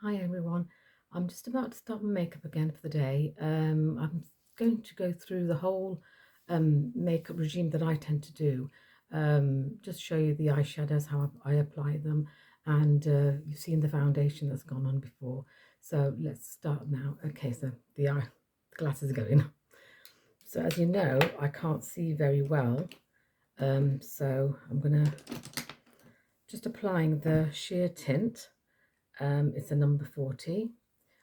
Hi everyone. I'm just about to start my makeup again for the day. I'm going to go through the whole makeup regime that I tend to do. Just show you the eyeshadows, how I apply them, and you've seen the foundation that's gone on before. So let's start now. Okay, so the glasses are going. So as you know, I can't see very well. So I'm gonna just applying the sheer tint. It's a number 40.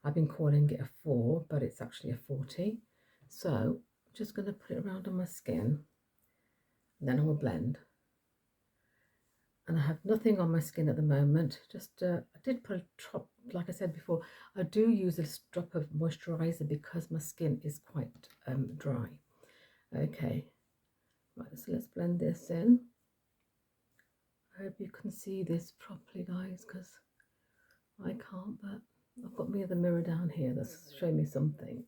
I've been calling it a 4, but it's actually a 40. So I'm just going to put it around on my skin, and then I will blend. And I have nothing on my skin at the moment. Just I did put a drop, like I said before, I do use a drop of moisturizer because my skin is quite dry. Okay, right, so let's blend this in. I hope you can see this properly, guys, because I can't, but I've got me the mirror down here that's showing me something.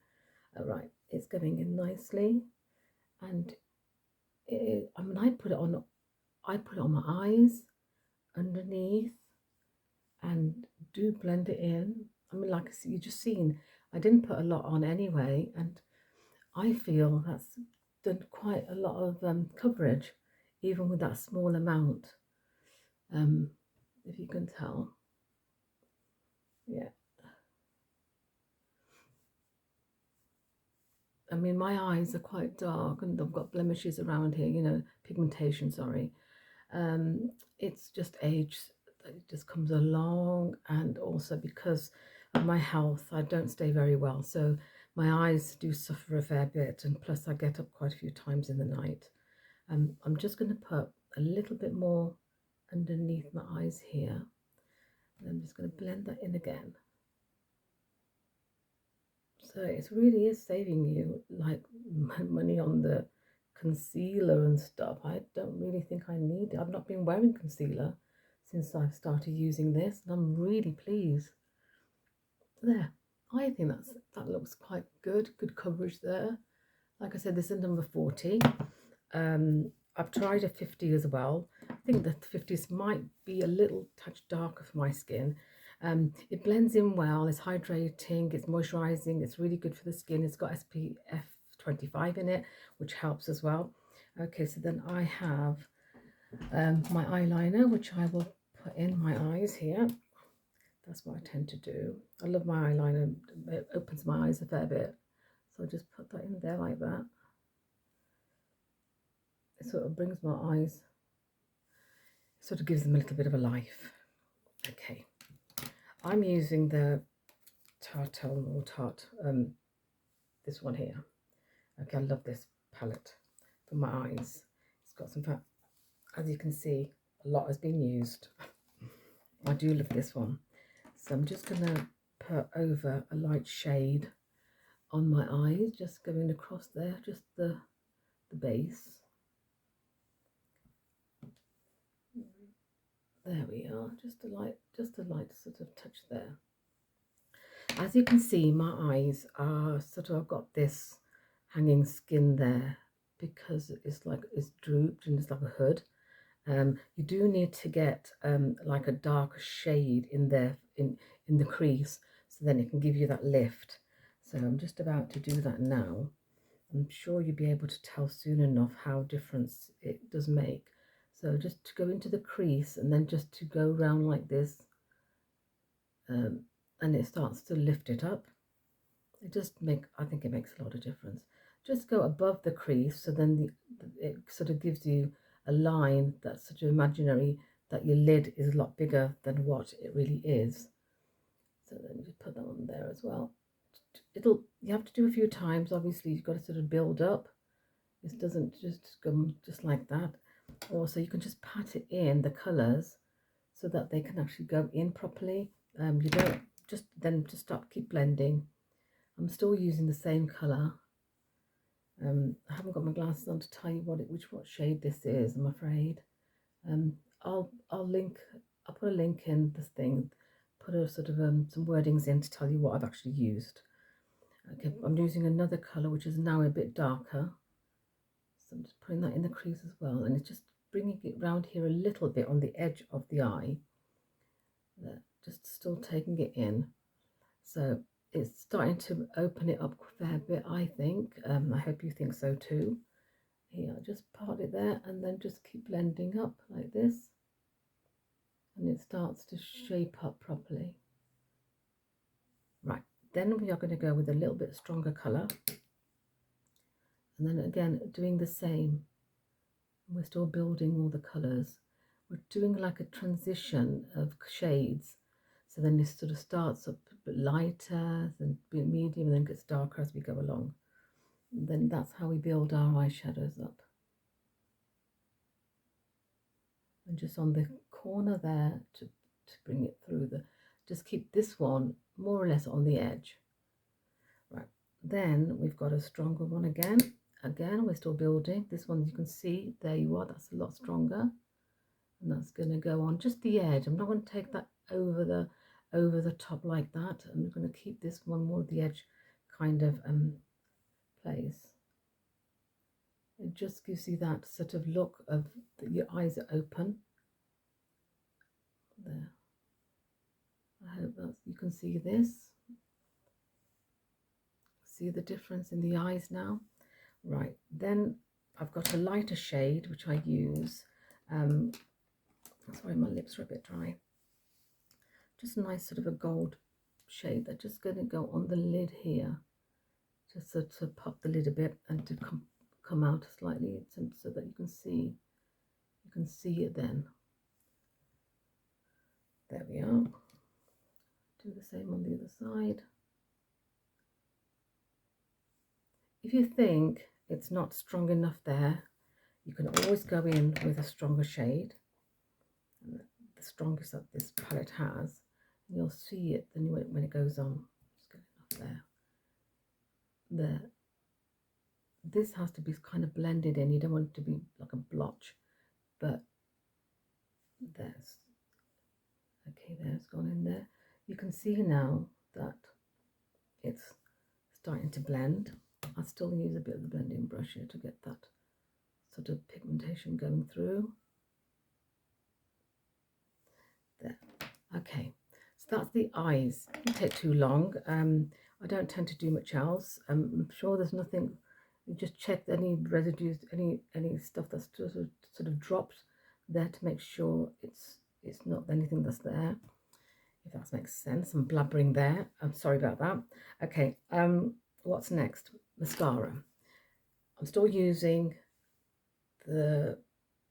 All right, it's going in nicely, and I mean, I put it on my eyes, underneath, and do blend it in. I mean, like you just seen, I didn't put a lot on anyway, and I feel that's done quite a lot of coverage, even with that small amount. Um, if you can tell, yeah. I mean, my eyes are quite dark, and I've got blemishes around here. Pigmentation. Sorry. It's just age that it just comes along, and also because of my health, I don't stay very well, so my eyes do suffer a fair bit, and plus I get up quite a few times in the night. I'm just going to put a little bit more underneath my eyes here, and I'm just going to blend that in again. So it really is saving you like money on the concealer and stuff. I don't really think I need it. I've not been wearing concealer since I've started using this, and I'm really pleased. There, I think that looks quite good. Good coverage there. Like I said, this is number 40. I've tried a 50 as well. I think the 50s might be a little touch darker for my skin. It blends in well, it's hydrating, it's moisturizing, it's really good for the skin. It's got SPF 25 in it, which helps as well. Okay, so then I have my eyeliner, which I will put in my eyes here. That's what I tend to do. I love my eyeliner, it opens my eyes a fair bit. So I just put that in there like that. It sort of brings my eyes, sort of gives them a little bit of a life. Okay, I'm using the this one here. Okay, I love this palette for my eyes. It's got some fat, as you can see, a lot has been used. I do love this one. So I'm just going to put over a light shade on my eyes, just going across there, just the base. There we are, just a light sort of touch there. As you can see, my eyes are sort of, I've got this hanging skin there because it's drooped and it's like a hood. You do need to get like a darker shade in there in the crease, so then it can give you that lift. So I'm just about to do that now. I'm sure you'll be able to tell soon enough how difference it does make. So just to go into the crease and then just to go around like this, and it starts to lift it up. I think it makes a lot of difference. Just go above the crease, so then it sort of gives you a line that's sort of imaginary, that your lid is a lot bigger than what it really is. So then you put that on there as well. You have to do a few times. Obviously, you've got to sort of build up. This doesn't just come just like that. Also, you can just pat it in the colours so that they can actually go in properly. You don't just stop, keep blending. I'm still using the same colour. I haven't got my glasses on to tell you what shade this is, I'm afraid. I'll put a link in this thing, put a sort of some wordings in to tell you what I've actually used. Okay, I'm using another colour which is now a bit darker. So I'm just putting that in the crease as well, and it's just bringing it round here a little bit on the edge of the eye. There, just still taking it in. So it's starting to open it up a fair bit, I think. I hope you think so too. Here, just part it there and then just keep blending up like this. And it starts to shape up properly. Right, then we are going to go with a little bit stronger colour. And then again, doing the same. We're still building all the colours. We're doing like a transition of shades. So then it sort of starts up a bit lighter, then a bit medium, and then gets darker as we go along. And then that's how we build our eyeshadows up. And just on the corner there to bring it through just keep this one more or less on the edge. Right, then we've got a stronger one again. Again, we're still building. This one you can see, there you are, that's a lot stronger. And that's going to go on just the edge. I'm not going to take that over the top like that. I'm going to keep this one more the edge kind of place. It just gives you that sort of look of your eyes are open. There. I hope that you can see this. See the difference in the eyes now? Right, then I've got a lighter shade which I use. Sorry, my lips are a bit dry. Just a nice sort of a gold shade that's just going to go on the lid here, just to pop the lid a bit and to come out slightly so that you can see it then. There we are. Do the same on the other side. If you think it's not strong enough there, you can always go in with a stronger shade, the strongest that this palette has. You'll see it then when it goes on. Just get it up there. This has to be kind of blended in. You don't want it to be like a blotch, but there's gone in there. You can see now that it's starting to blend. I still use a bit of the blending brush here to get that sort of pigmentation going through. There. Okay, so that's the eyes. It doesn't take too long. I don't tend to do much else. I'm sure there's nothing. You just check any residues, any stuff that's sort of dropped there to make sure it's not anything that's there. If that makes sense. I'm blabbering there. I'm sorry about that. Okay. What's next? Mascara. I'm still using the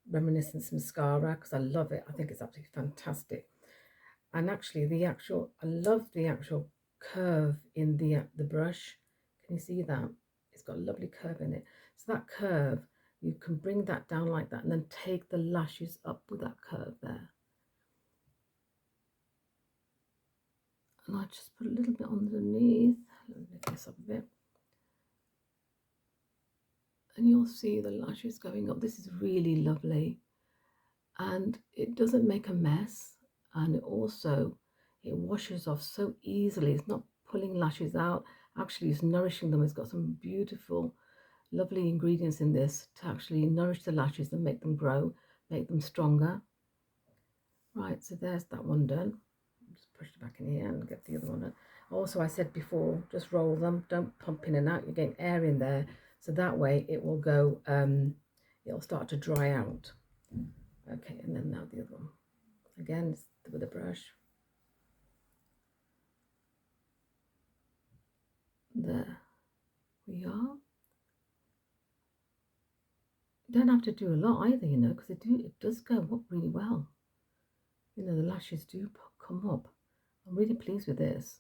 Reminiscence mascara because I love it. I think it's absolutely fantastic. And actually, I love the actual curve in the brush. Can you see that? It's got a lovely curve in it. So that curve, you can bring that down like that and then take the lashes up with that curve there. And I just put a little bit underneath. Let me lift this up a bit. And you'll see the lashes going up. This is really lovely. And it doesn't make a mess. And it washes off so easily. It's not pulling lashes out. Actually, it's nourishing them. It's got some beautiful, lovely ingredients in this to actually nourish the lashes and make them grow, make them stronger. Right, so there's that one done. Just push it back in here and get the other one. Also, I said before, just roll them. Don't pump in and out. You're getting air in there. So that way it will go, it'll start to dry out. Okay, and then now the other one. Again, with a brush. There we are. You don't have to do a lot either, you know, because it does go up really well. You know, the lashes do come up. I'm really pleased with this.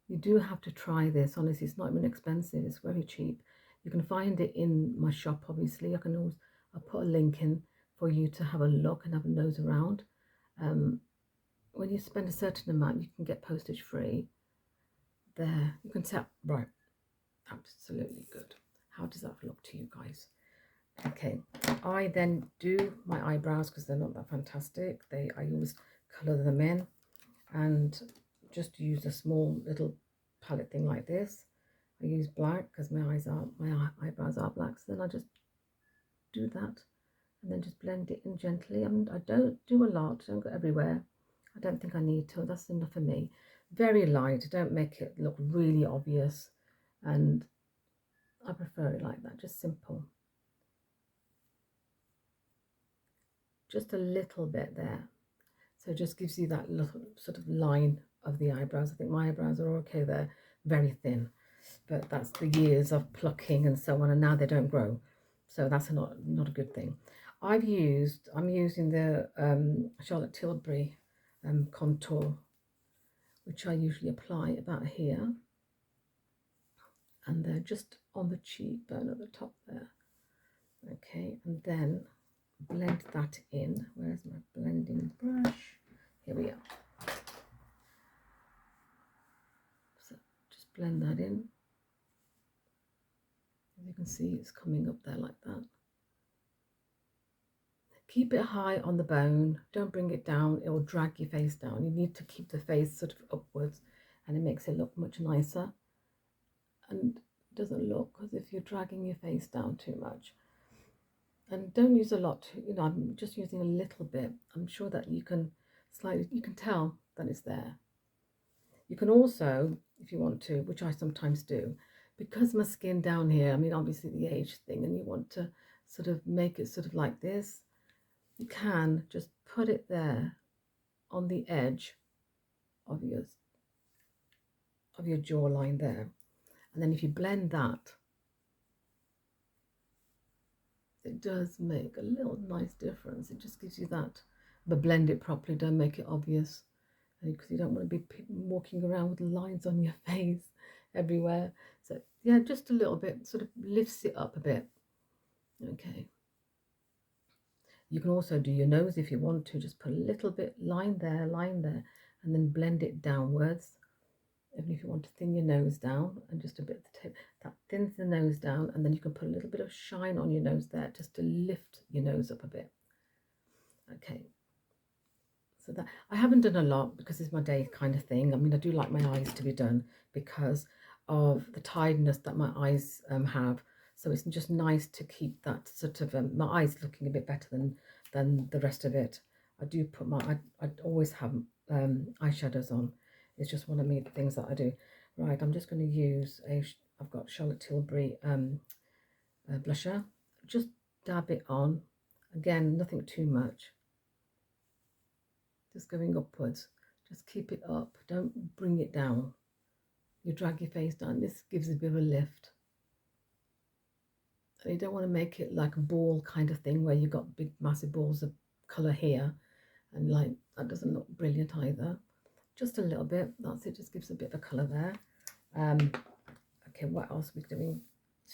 You do have to try this. Honestly, it's not even expensive. It's very cheap. You can find it in my shop, obviously. I'll put a link in for you to have a look and have a nose around. When you spend a certain amount, you can get postage free. There, you can tell. Right, absolutely good. How does that look to you guys? Okay, I then do my eyebrows because they're not that fantastic. I always colour them in and just use a small little palette thing like this. I use black because my eyebrows are black. So then I just do that and then just blend it in gently. I don't do a lot. Don't go everywhere. I don't think I need to. That's enough for me. very light. Don't make it look really obvious, and I prefer it like that, just simple. Just a little bit there. So it just gives you that little sort of line of the eyebrows. I think my eyebrows are okay, they're very thin, but that's the years of plucking and so on, and now they don't grow. So that's not a good thing. I'm using the Charlotte Tilbury contour, which I usually apply about here, and they're just on the cheekbone at the top there. Okay, and then blend that in. Where's my blending brush? Here we are. So just blend that in. As you can see, it's coming up there like that. Keep it high on the bone. Don't bring it down. It will drag your face down. You need to keep the face sort of upwards, and it makes it look much nicer. And it doesn't look as if you're dragging your face down too much. And don't use a lot. I'm just using a little bit. I'm sure that you can tell that it's there. You can also, if you want to, which I sometimes do, because my skin down here, I mean, obviously the age thing, and you want to sort of make it sort of like this, you can just put it there on the edge of your jawline there. And then if you blend that, it does make a little nice difference. It just gives you that, but blend it properly, don't make it obvious, because you don't want to be walking around with lines on your face everywhere. So yeah, just a little bit, sort of lifts it up a bit. Okay. You can also do your nose if you want to, just put a little bit line there, and then blend it downwards. Even if you want to thin your nose down, and just a bit at the tip, that thins the nose down, and then you can put a little bit of shine on your nose there just to lift your nose up a bit. Okay. So that I haven't done a lot because it's my day kind of thing. I mean, I do like my eyes to be done because of the tidiness that my eyes have. So it's just nice to keep that sort of my eyes looking a bit better than the rest of it. I do put I always have eyeshadows on. It's just one of the things that I do. Right, I'm just going to use I've got Charlotte Tilbury blusher. Just dab it on. Again, nothing too much. Just going upwards. Just keep it up. Don't bring it down. You drag your face down. This gives a bit of a lift. And you don't want to make it like a ball kind of thing where you've got big massive balls of colour here, and like that doesn't look brilliant either. Just a little bit. That's it. Just gives a bit of colour there. Okay, what else are we doing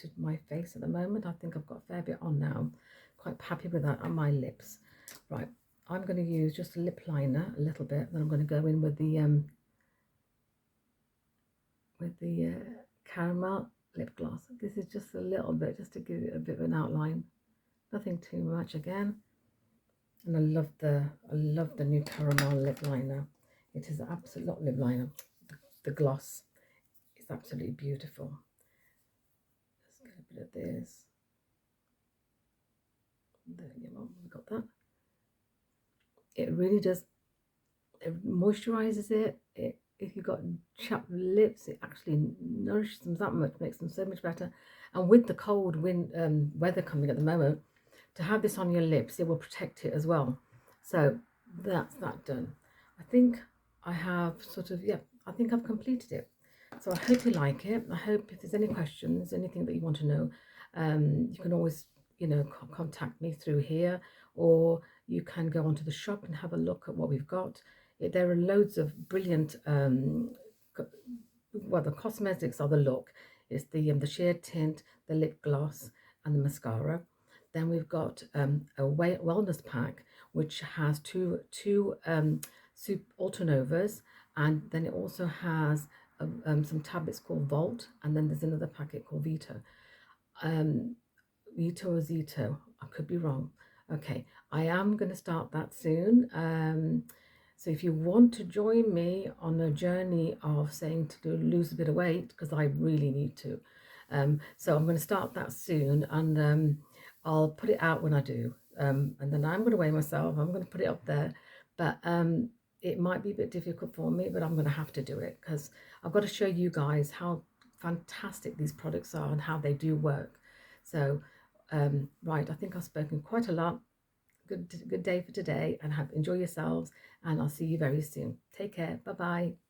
to my face at the moment? I think I've got a fair bit on now. Quite happy with that on my lips. Right. I'm going to use just a lip liner a little bit, then I'm going to go in with the caramel lip gloss. This is just a little bit, just to give it a bit of an outline. Nothing too much again. And I love the new caramel lip liner. It is absolute not lip liner. The gloss is absolutely beautiful. Just get a bit of this. There you go. We got that. It really does, it moisturizes it. If you've got chapped lips, it actually nourishes them that much, makes them so much better. And with the cold weather coming at the moment, to have this on your lips, it will protect it as well. So that's that done. I think I have I think I've completed it. So I hope you like it. I hope if there's any questions, anything that you want to know, you can always, contact me through here, or you can go onto the shop and have a look at what we've got. There are loads of brilliant, the cosmetics are the look. It's the sheer tint, the lip gloss, and the mascara. Then we've got a wellness pack, which has two soup Altonovas, and then it also has some tablets called Volt, and then there's another packet called Vito. Vito or Zito, I could be wrong. Okay, I am going to start that soon. So if you want to join me on a journey of saying to lose a bit of weight, because I really need to. So I'm going to start that soon, and I'll put it out when I do. And then I'm going to weigh myself. I'm going to put it up there. But it might be a bit difficult for me, but I'm going to have to do it because I've got to show you guys how fantastic these products are and how they do work. So, right, I think I've spoken quite a lot. Good day for today, and enjoy yourselves, and I'll see you very soon. Take care. Bye bye.